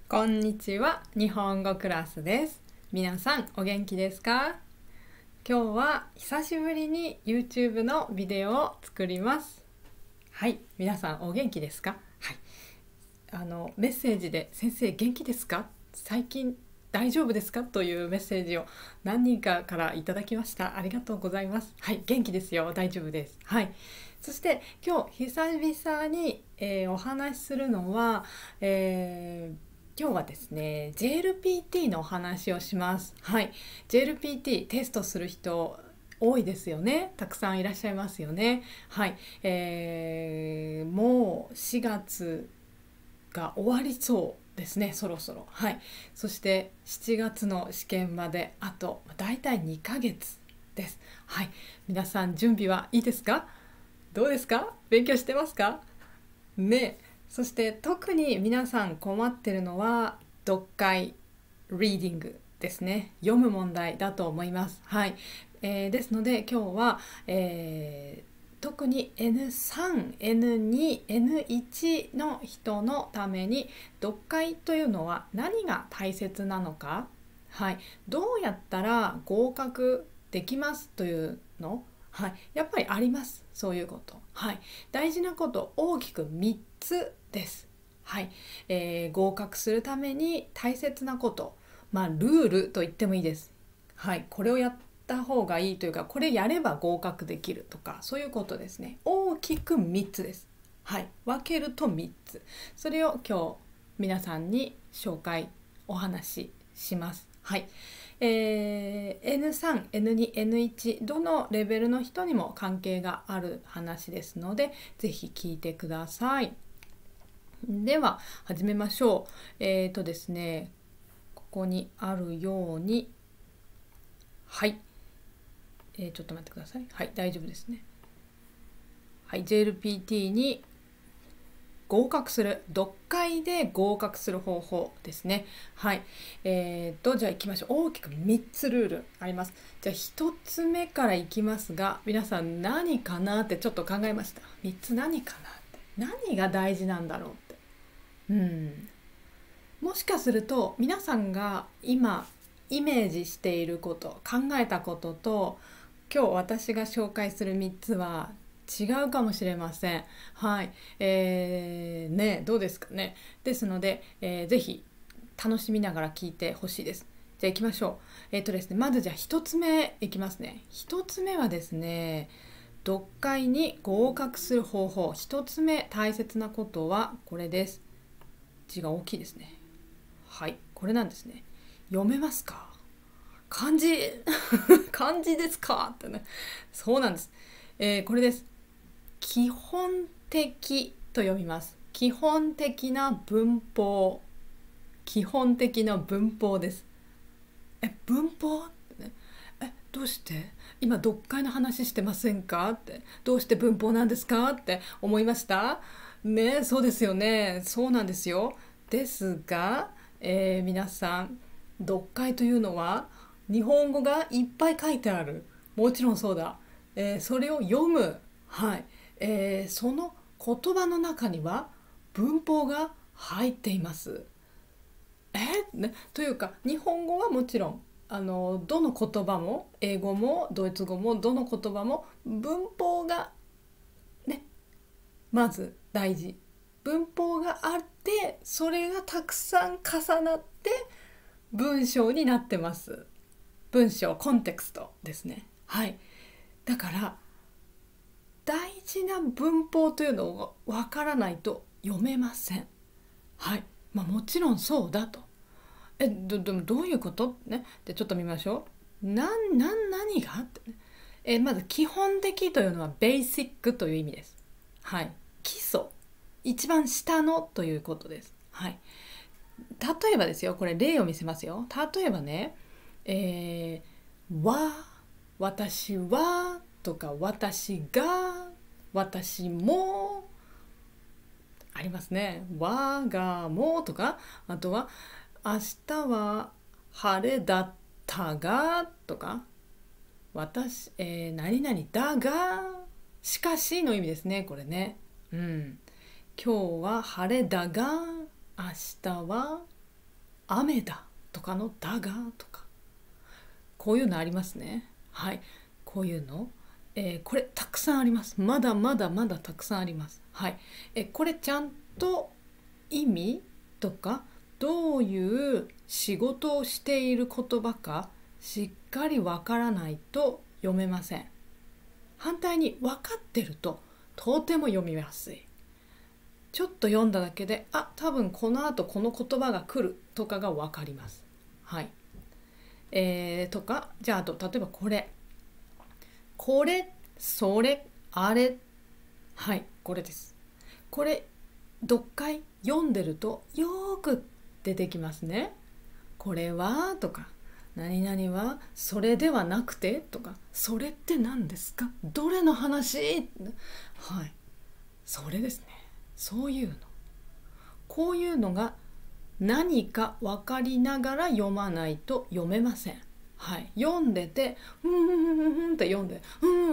こんにちは、日本語クラスです。皆さんお元気ですか？今日は久しぶりに YouTube のビデオを作ります。はい、皆さんお元気ですか？はい、メッセージで先生元気ですか？最近大丈夫ですか？というメッセージを何人かからいただきました。ありがとうございます。はい、元気ですよ。大丈夫です。はい。そして今日久々に、お話しするのは、今日はですね、JLPT のお話をします。はい。JLPT テストする人多いですよね。たくさんいらっしゃいますよね。はい。もう4月が終わりそうですね、そろそろ。はい。そして7月の試験まであとだいたい2ヶ月です。はい。皆さん準備はいいですか？どうですか？勉強してますか？ね。そして特に皆さん困ってるのは読解リーディングですね。読む問題だと思います。はい。ですので今日は、特に N3、N2、N1 の人のために読解というのは何が大切なのか、はい、どうやったら合格できますというの、はい、やっぱりあります。そういうこと。はい、大事なこと大きく3つです。はい、合格するために大切なこと、ルールと言ってもいいです。はい、これをやった方がいいというか、これやれば合格できるとか、そういうことですね。大きく3つです。はい、分けると3つ。それを今日皆さんに紹介、お話しします。はい。N3、N2、N1 どのレベルの人にも関係がある話ですので、ぜひ聞いてください。では始めましょう。ですね、ここにあるように、はい、ちょっと待ってください。はい、大丈夫ですね。はい、JLPT に合格する、読解で合格する方法ですね。はい。じゃあ行きましょう。大きく3つルールあります。じゃあ1つ目からいきますが、皆さん何かなってちょっと考えました。3つ何かなって。何が大事なんだろうって。もしかすると皆さんが今イメージしていること、考えたことと、今日私が紹介する3つは違うかもしれません。はい。ね、どうですかね。ですので、ぜひ楽しみながら聞いてほしいです。じゃあ行きましょう。ですね、まずじゃあ1つ目いきますね。1つ目はですね、読解に合格する方法。1つ目大切なことはこれです。字が大きいですね。はい、これなんですね。読めますか？漢字漢字ですかってね。そうなんです。これです。基本的と読みます。基本的な文法。基本的な文法です。文法ってね。どうして今読解の話してませんかって。どうして文法なんですかって思いましたね。そうですよね。そうなんですよ。ですが、皆さん読解というのは日本語がいっぱい書いてある。もちろんそうだ。それを読む。はい。その言葉の中には文法が入っています。というか日本語はもちろんどの言葉も英語もドイツ語もどの言葉も文法がね、まず大事。文法があってそれがたくさん重なって文章になってます。文章コンテクストですね。はい。だから大事な文法というのをわからないと読めません。はい。もちろんそうだと。どういうことね。で、ちょっと見ましょう。何がってね。まず基本的というのはベーシックという意味です。はい。基礎。一番下のということです。はい。例えばですよ、これ例を見せますよ。例えばね、は、私はとか私が、私もありますね。わがもとか、あとは明日は晴れだったがとか、何々だが、しかしの意味ですね、これね。今日は晴れだが、明日は雨だとかのだがとか、こういうのありますね。はい、こういうの、これたくさんあります。まだまだまだたくさんあります。はい、これちゃんと意味とかどういう仕事をしている言葉かしっかりわからないと読めません。反対に分かってるととても読みやすい。ちょっと読んだだけで、あ、多分この後この言葉が来るとかが分かります。はい。とか、じゃああと例えばこれ、それ、あれ、はい、これです。これ読解読んでるとよく出てきますね。これはとか、何々はそれではなくてとか、それって何ですか、どれの話、はい、それですね。そういうの、こういうのが何か分かりながら読まないと読めません。はい、読んでてって読んで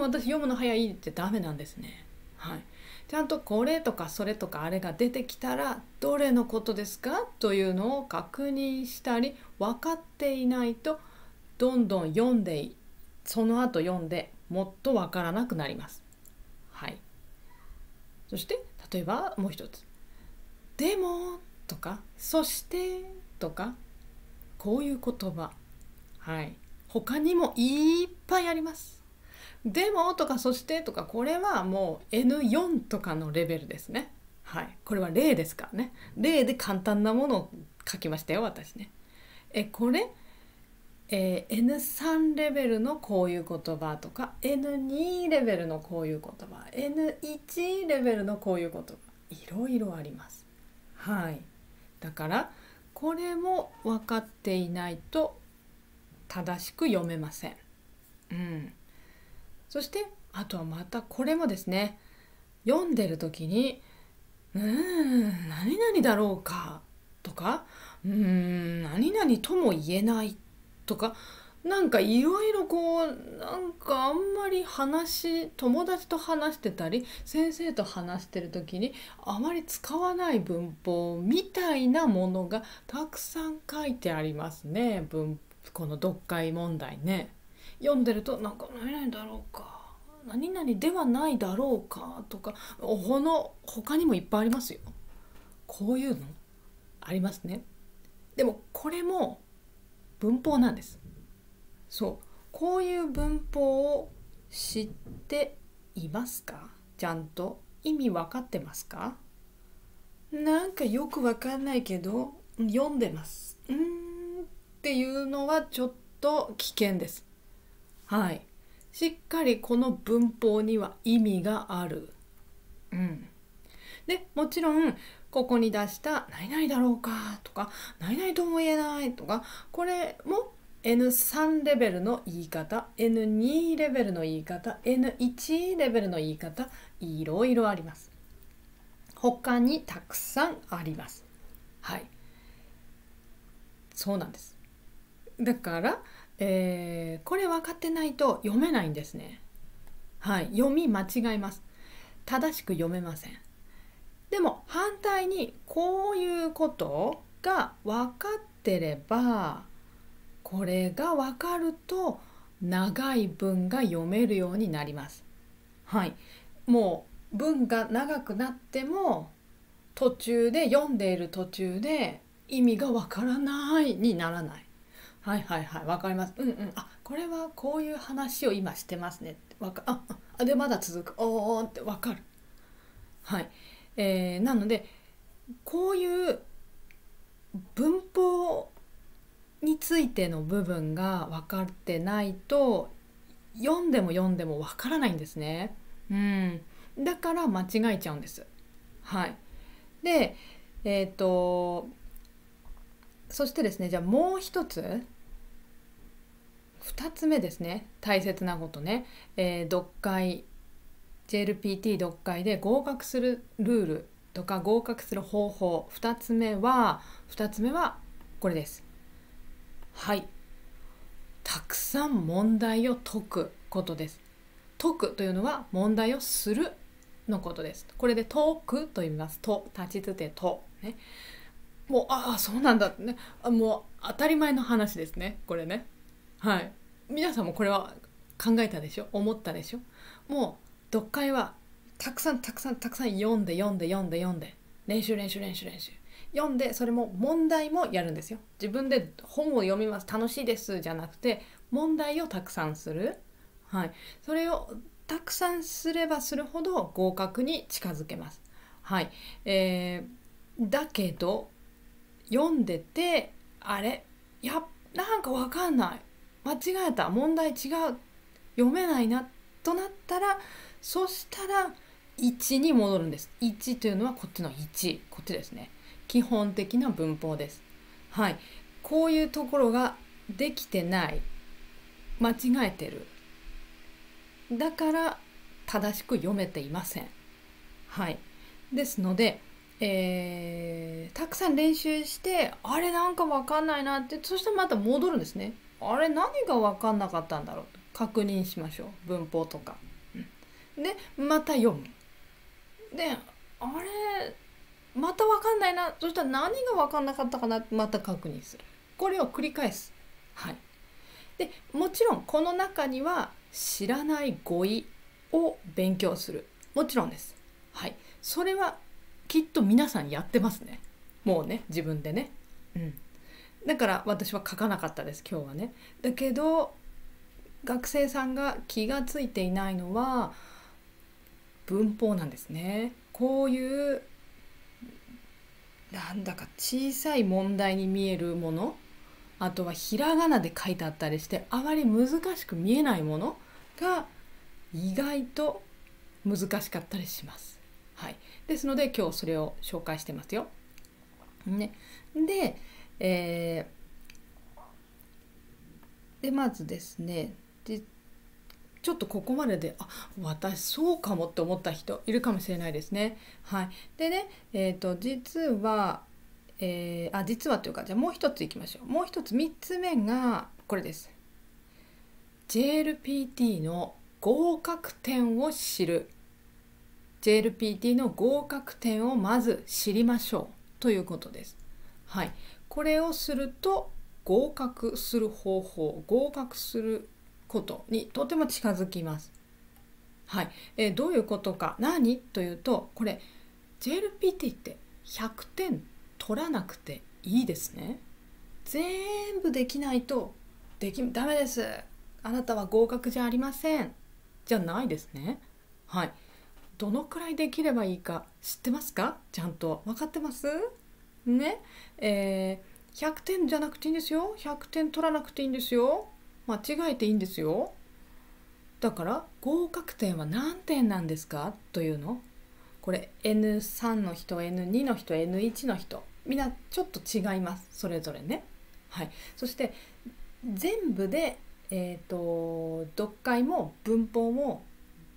私読むの早いってダメなんですね。はい、ちゃんとこれとかそれとかあれが出てきたらどれのことですかというのを確認したり、分かっていないとどんどん読んで、その後読んでもっと分からなくなります。はい、そして例えばもう一つ、でもとかそしてとか、こういう言葉、はい、他にもいっぱいあります。でもとかそしてとか、これはもう N4 とかのレベルですね。はい、これは例ですからね。例で簡単なものを書きましたよ私ね。これ、N3 レベルのこういう言葉とか N2 レベルのこういう言葉、N1 レベルのこういう言葉、いろいろあります。はい、だからこれも分かっていないと正しく読めません。そしてあとはまたこれもですね、読んでる時に何々だろうかとか、何々とも言えないとか、なんかいろいろこう、なんかあんまり友達と話してたり先生と話してる時にあまり使わない文法みたいなものがたくさん書いてありますね。この読解問題ね、読んでるとなんか何々だろうか、何々ではないだろうかとか、他にもいっぱいありますよ。こういうのありますね。でもこれも文法なんです。そう、こういう文法を知っていますか？ちゃんと意味分かってますか？なんかよく分かんないけど読んでますっていうのはちょっと危険です。はい、しっかりこの文法には意味がある。でもちろんここに出した何々だろうかとか何々とも言えないとか、これも N3 レベルの言い方、N2 レベルの言い方、N1 レベルの言い方、いろいろあります。他にたくさんあります。はい、そうなんです。だから、これ分かってないと読めないんですね。はい、読み間違います。正しく読めません。でも反対にこういうことが分かってれば、これが分かると長い文が読めるようになります。はい、もう文が長くなっても読んでいる途中で意味が分からないにならない。はいはいはい、分かります。あ、これはこういう話を今してますねってでまだ続く、おーって分かる。はい、なのでこういう文法についての部分が分かってないと読んでも分からないんですね。だから間違えちゃうんです。はい、でそしてですね、じゃあもう一つ、2つ目ですね、大切なことね、読解 JLPT 読解で合格するルールとか合格する方法、2つ目はこれです。はい、たくさん問題を解くことです。解くというのは問題をするのことです。これで解くと言います。と、立ちつてと、ね。もうそうなんだってね、もう当たり前の話ですねこれね。はい、皆さんもこれは考えたでしょ、思ったでしょ。もう読解はたくさんたくさんたくさん読んで読んで読んで読んで、練習練習練習練習読んで、それも問題もやるんですよ。自分で本を読みます楽しいですじゃなくて、問題をたくさんする。はい、それをたくさんすればするほど合格に近づけます。はい、だけど読んでて、あれ、なんかわかんない、間違えた、問題違う、読めないなとなったら、そしたら1に戻るんです。1というのはこっちの1、こっちですね。基本的な文法です。はい、こういうところができてない、間違えてる、だから正しく読めていません。はい、ですので、たくさん練習して、あれなんか分かんないなって、そしてまた戻るんですね。あれ何が分かんなかったんだろうと確認しましょう、文法とか。でまた読む。であれまた分かんないな、そしたら何が分かんなかったかなってまた確認する。これを繰り返す。はい、でもちろんこの中には知らない語彙を勉強する、もちろんです。はい、それはきっと皆さんやってますね、もうね、自分でね。だから私は書かなかったです今日はね。だけど学生さんが気がついていないのは文法なんですね。こういうなんだか小さい問題に見えるもの、あとはひらがなで書いてあったりしてあまり難しく見えないものが意外と難しかったりします。はい、ですので今日それを紹介してますよ。ね、で、でまずですね、ちょっとここまでで私そうかもって思った人いるかもしれないですね。はい、でね、実は、実はというか、じゃあもう一ついきましょう。もう一つ、3つ目がこれです。 JLPT の合格点を知る。 JLPT の合格点をまず知りましょうということです。はい、これをすると合格する方法、合格することにとても近づきます。はい、どういうことか、何というと、これ JLPT って100点取らなくていいですね。全部できないとダメです、あなたは合格じゃありません、じゃないですね。はい、どのくらいできればいいか知ってますか？ちゃんと分かってますね。100点じゃなくていいんですよ。100点取らなくていいんですよ。間違えていいんですよ。だから合格点は何点なんですかというの。これ N3 の人、 N2 の人、 N1 の人、みんなちょっと違います、それぞれね。はい、そして全部で、読解も文法も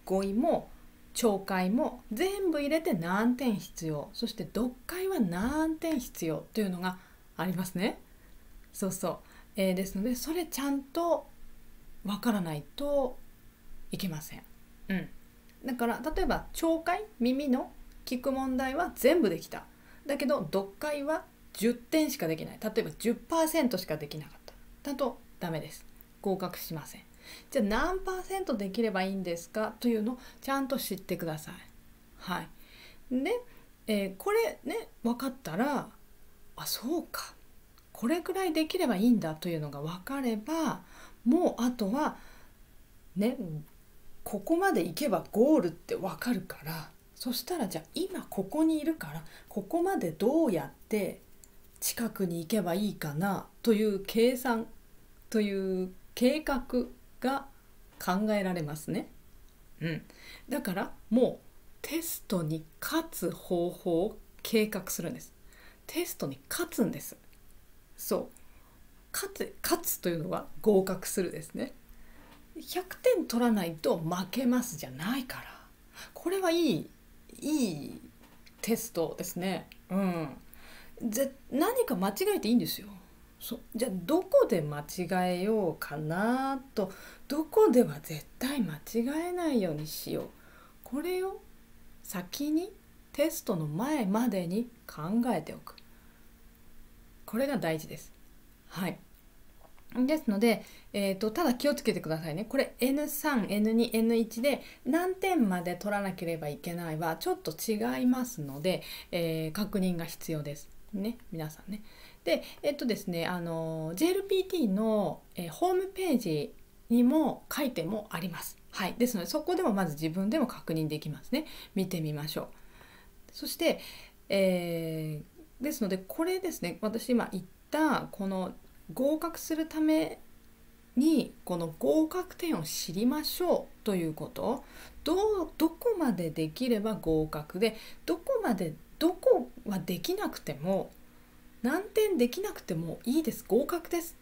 語彙も聴解も全部入れて何点必要、そして読解は何点必要というのがありますね。そうそう、ですのでそれちゃんとわからないといけません。だから例えば聴解、耳の聞く問題は全部できた。だけど読解は10点しかできない。例えば 10% しかできなかった。だとダメです。合格しません。じゃあ何%できればいいんですかというのをちゃんと知ってください。はい。で、これね、分かったら、そうか。これくらいできればいいんだというのが分かれば、もうあとはね、ここまで行けばゴールって分かるから、そしたらじゃあ今ここにいるからここまでどうやって近くに行けばいいかなという計算という計画が考えられますね。だからもうテストに勝つ方法を計画するんです。テストに勝つんです。そう、勝つというのは合格するですね。100点取らないと負けますじゃないから。これはいいテストですね。何か間違えていいんですよ。じゃあどこで間違えようかなと、どこでは絶対間違えないようにしよう、これを先にテストの前までに考えておく。これが大事です。はい。ですので、ただ気をつけてくださいね。これ N3、N2、N1 で何点まで取らなければいけないはちょっと違いますので、確認が必要です。ね、皆さんね。で、ですね、JLPT の、ホームページにも書いてもあります。はい。ですので、そこでもまず自分でも確認できますね。見てみましょう。そして、ですので、これですね、私今言ったこの合格するためにこの合格点を知りましょうということ、どこまでできれば合格で、どこはできなくても、何点できなくてもいいです、合格です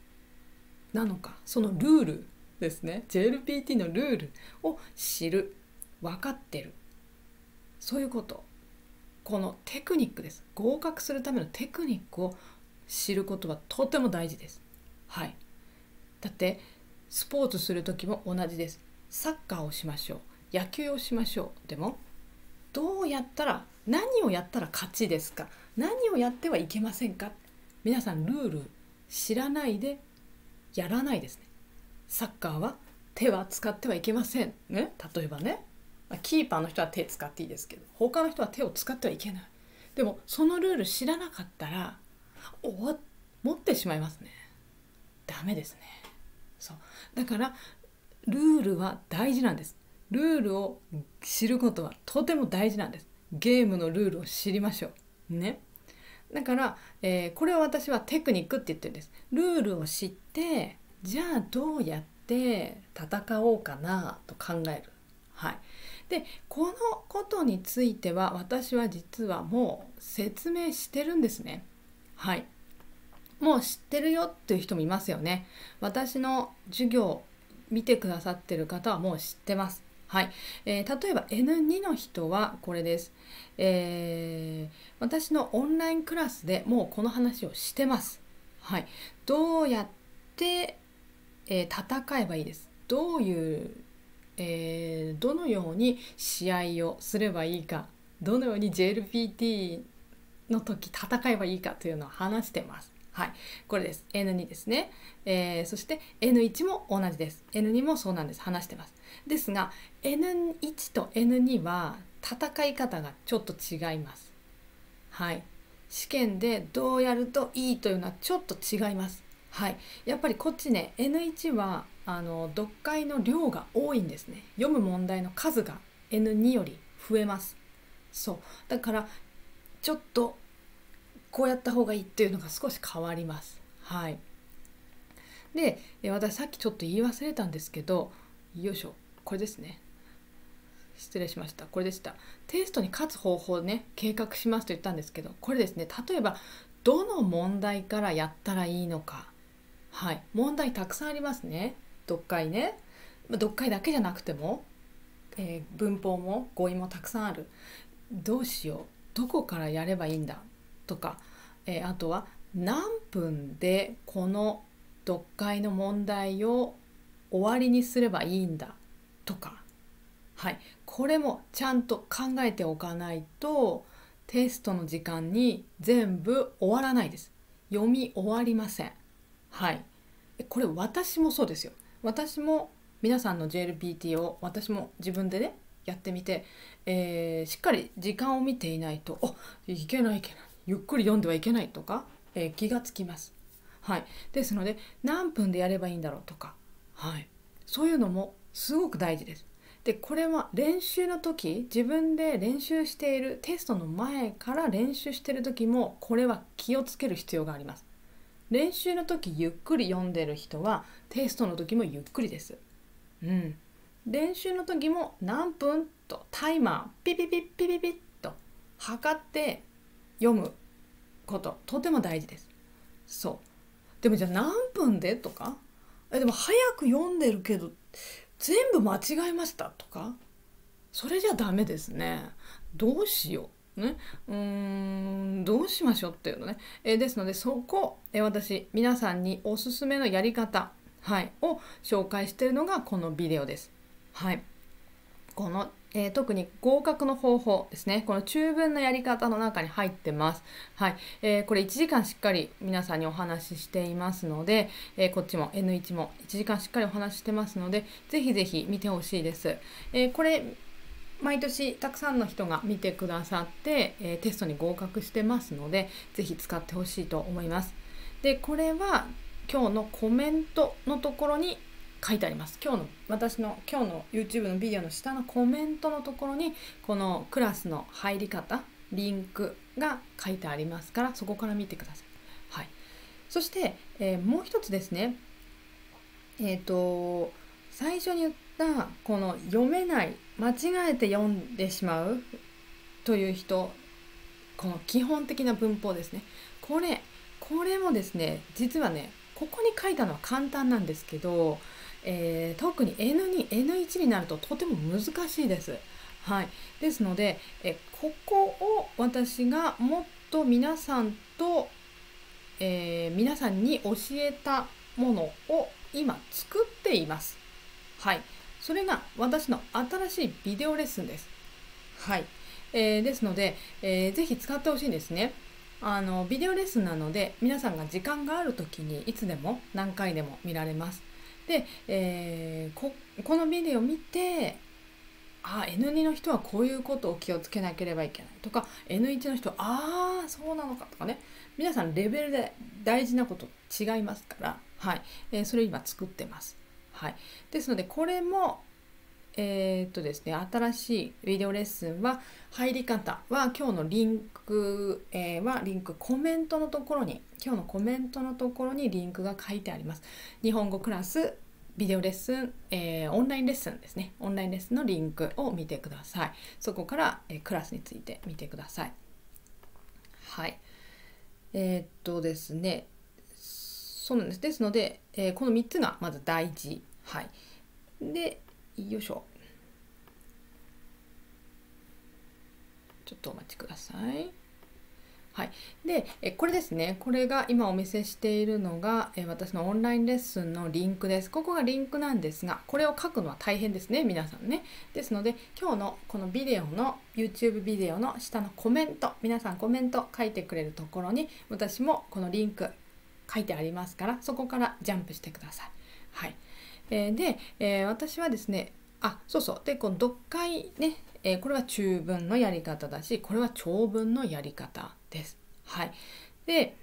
なのか、そのルールですね、 JLPT のルールを知る、分かってる、そういうこと、このテクニックです。合格するためのテクニックを知ることはとても大事です。はい。だってスポーツする時も同じです。サッカーをしましょう、野球をしましょう。でも何をやったら勝ちですか、何をやってはいけませんか。皆さんルール知らないでやらないですね。サッカーは手は使ってはいけませんね。例えばね、キーパーの人は手使っていいですけど、他の人は手を使ってはいけない。でもそのルール知らなかったら持ってしまいますね。ダメですね。そうだからルールは大事なんです。ルールを知ることはとても大事なんです。ゲームのルールを知りましょうね。だから、これを私はテクニックって言ってるんです。ルールを知って、じゃあどうやって戦おうかなと考える。はい。で、このことについては私は実はもう説明してるんですね。はい。もう知ってるよっていう人もいますよね。私の授業見てくださってる方はもう知ってます。はい。例えば N2 の人はこれです。私のオンラインクラスでもうこの話をしてます。はい。どうやって、戦えばいいです。どのように試合をすればいいか、どのように JLPT の時戦えばいいかというのを話してます。はい、これです。N2 ですね。そして N1 も同じです。N2 もそうなんです。話してます。ですが N1 と N2 は戦い方がちょっと違います。はい。試験でどうやるといいというのはちょっと違います。はい。やっぱりこっちね、N1 は読解の量が多いんですね。読む問題の数が N2 より増えます。そう。だからちょっとこうやった方がいいっていうのが少し変わります。はい。で、私さっきちょっと言い忘れたんですけど、よいしょ、これですね。失礼しました。これでした。テストに勝つ方法をね、計画しますと言ったんですけど、これですね、例えば、どの問題からやったらいいのか。はい。問題たくさんありますね。読解ね。読解だけじゃなくても、文法も語彙もたくさんある。どうしよう。どこからやればいいんだとか、あとは何分でこの読解の問題を終わりにすればいいんだとか、はい、これもちゃんと考えておかないとテストの時間に全部終わらないです。読み終わりません。はい、これ私もそうですよ。私も皆さんの JLPT を私も自分でねやってみて、しっかり時間を見ていないといけないゆっくり読んではいけないとか、気がつきます。はい、ですので何分でやればいいんだろうとか、はい、そういうのもすごく大事です。でこれは練習の時、自分で練習しているテストの前から練習している時もこれは気をつける必要があります。練習の時ゆっくり読んでる人はテストの時もゆっくりです。練習の時も何分とタイマーピピピッピピピッと測って読むこととても大事です。そうでもじゃあ何分でとか、でも早く読んでるけど全部間違えましたとか、それじゃダメですね。どうしようね、どうしましょうっていうのね、ですのでそこ、私皆さんにおすすめのやり方、はい、を紹介しているのがこのビデオです。はい、この特に合格の方法ですね。この中文のやり方の中に入ってます。はい。これ1時間しっかり皆さんにお話ししていますので、こっちも N1 も1時間しっかりお話ししてますので、ぜひぜひ見てほしいです。これ毎年たくさんの人が見てくださって、テストに合格してますので、ぜひ使ってほしいと思います。で、これは今日のコメントのところに書いてあります。私の今日の YouTube のビデオの下のコメントのところにこのクラスの入り方、リンクが書いてありますから、そこから見てください。はい。そして、もう一つですね。最初に言ったこの読めない、間違えて読んでしまうという人、この基本的な文法ですね。これもですね、実はね、ここに書いたのは簡単なんですけど、特に N2、N1 になるととても難しいです。はい。ですので、ここを私がもっと皆さんに教えたものを今作っています。はい。それが私の新しいビデオレッスンです。はい。ですので、ぜひ使ってほしいんですね。ビデオレッスンなので、皆さんが時間がある時にいつでも何回でも見られます。で、このビデオを見て、N2 の人はこういうことを気をつけなければいけないとか、N1 の人はそうなのかとかね、皆さんレベルで大事なこと違いますから、はい、それ今作ってます。はい。ですので、これもですね、新しいビデオレッスンは入り方は今日のリンク、コメントのところに、今日のコメントのところにリンクが書いてあります。日本語クラスビデオレッスン、オンラインレッスンですね。オンラインレッスンのリンクを見てください。そこから、クラスについて見てください。はい。ですね、そうなんです。ですので、この3つがまず大事。はい。で、よいしょ。ちょっとお待ちください。はい。で、これですね。これが今お見せしているのが、私のオンラインレッスンのリンクです。ここがリンクなんですが、これを書くのは大変ですね、皆さんね。ですので、今日のこのビデオの、YouTube ビデオの下のコメント、皆さんコメント書いてくれるところに、私もこのリンク書いてありますから、そこからジャンプしてください。はい。私はですね、そうそう。で、この読解ね、これは中文のやり方だし、これは長文のやり方です。はい。で、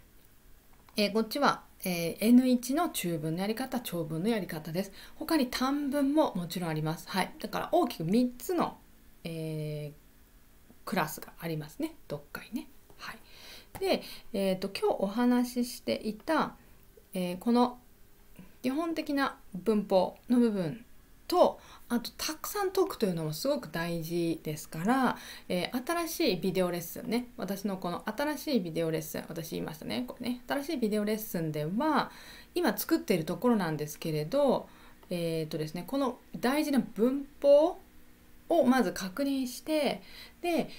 こっちは、N1 の中文のやり方、長文のやり方です。他に短文ももちろんあります。はい。だから大きく3つの、クラスがありますね。読解ね。はい。で、今日お話ししていた、この基本的な文法の部分と、あとたくさん解くというのもすごく大事ですから、新しいビデオレッスンね、私のこの新しいビデオレッスン、私言いましたね、これね、新しいビデオレッスンでは今作っているところなんですけれど、ですね、この大事な文法をまず確認して、で、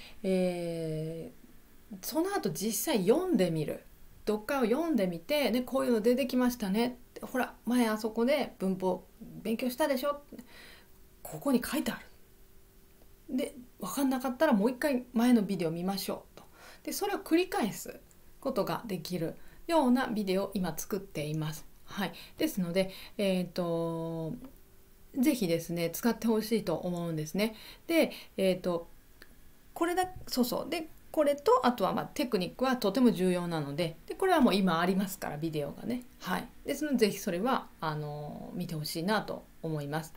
その後実際読んでみる、読解を読んでみて、でこういうの出てきましたね、ほら前あそこで文法勉強したでしょ、ここに書いてある。で分かんなかったらもう一回前のビデオ見ましょうと。でそれを繰り返すことができるようなビデオを今作っています。はい。ですので、ぜひですね使ってほしいと思うんですね。で、これだそうそうでこれとあとはテクニックはとても重要なので、これはもう今ありますからビデオがね。はい。ですのでぜひそれは見てほしいなと思います。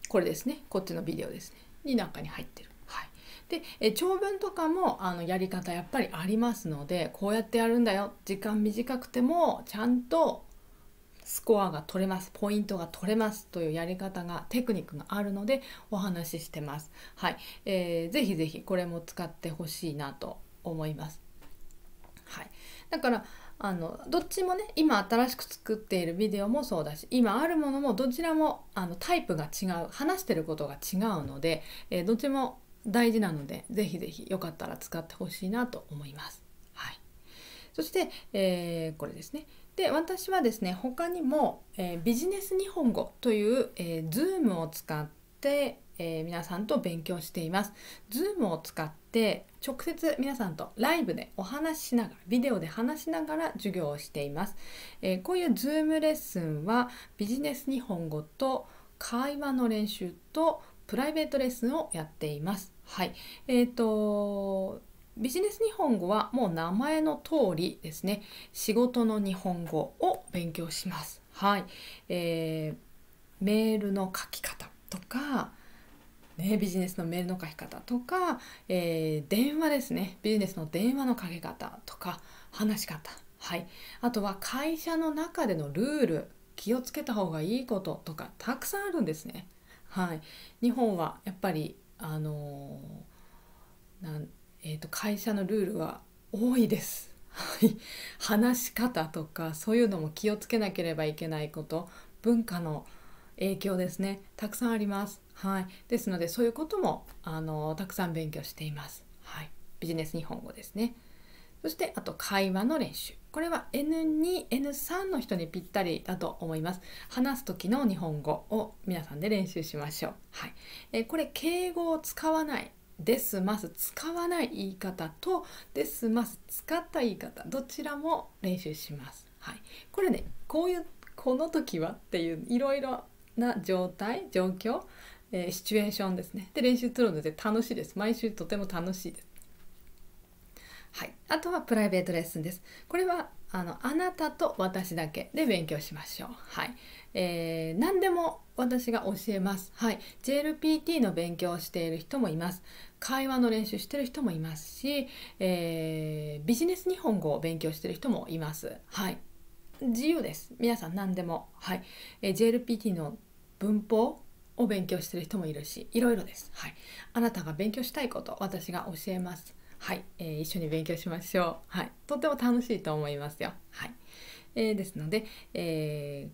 これですね。こっちのビデオですね。に中に入ってる。はい。で、長文とかもやり方やっぱりありますので、こうやってやるんだよ。時間短くてもちゃんとスコアが取れます。ポイントが取れますというやり方が、テクニックがあるのでお話ししてます。はい。ぜひぜひこれも使ってほしいなと思います。はい。だからどっちもね、今新しく作っているビデオもそうだし、今あるものもどちらもタイプが違う、話してることが違うので、どっちも大事なので、ぜひぜひよかったら使ってほしいなと思います。はい。そして、これですね。で、私はですね、他にも、ビジネス日本語という、Zoom を使って、皆さんと勉強しています。Zoom を使って直接皆さんとライブでお話ししながら、ビデオで話しながら授業をしています。こういう Zoom レッスンはビジネス日本語と会話の練習とプライベートレッスンをやっています。はい。ビジネス日本語はもう名前の通りですね、仕事の日本語を勉強します。はい。メールの書き方とか、ビジネスのメールの書き方とか、電話ですね、ビジネスの電話のかけ方とか話し方、はい、あとは会社の中でのルール、気をつけた方がいいこととかたくさんあるんですね。はい、日本はやっぱり会社のルールは多いです。話し方とかそういうのも気をつけなければいけないこと、文化の影響ですね、たくさんあります。はい、ですのでそういうこともたくさん勉強しています。はい、ビジネス日本語ですね。そしてあと会話の練習、これは N2、N3 の人にぴったりだと思います。話す時の日本語を皆さんで練習しましょう。はい、これ敬語を使わないですます使わない言い方とですます使った言い方、どちらも練習します。はい、これね、この時はっていういろいろな状況、シチュエーションですね。で練習するので楽しいです。毎週とても楽しいです。はい、あとはプライベートレッスンです。これはあなたと私だけで勉強しましょう。はい、何でも私が教えます。はい、JLPT の勉強をしている人もいます。会話の練習している人もいますし、ビジネス日本語を勉強している人もいます。はい、自由です。皆さん何でも。はい、JLPT の文法を勉強している人もいるし、いろいろです。はい、あなたが勉強したいこと、私が教えます。はい、一緒に勉強しましょう。はい、とても楽しいと思いますよ。はい、ですので、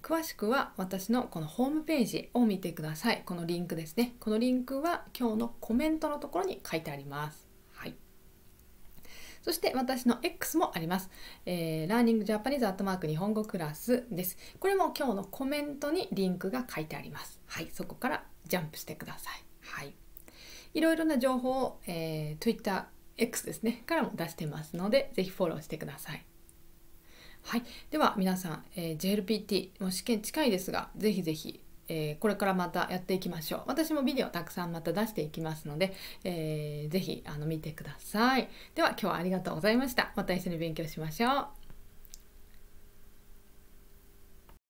詳しくは私のこのホームページを見てください。このリンクですね。このリンクは今日のコメントのところに書いてあります。はい、そして私の X もあります。Learning Japanese@ 日本語クラスです。これも今日のコメントにリンクが書いてあります。はい、そこからジャンプしてください。はい、いろいろな情報を、Twitter、X ですねからも出してますので、ぜひフォローしてください。はい、では皆さん、JLPT もう試験近いですが、ぜひぜひ、これからまたやっていきましょう。私もビデオたくさんまた出していきますので、ぜひ見てください。では今日はありがとうございました。また一緒に勉強しましょう。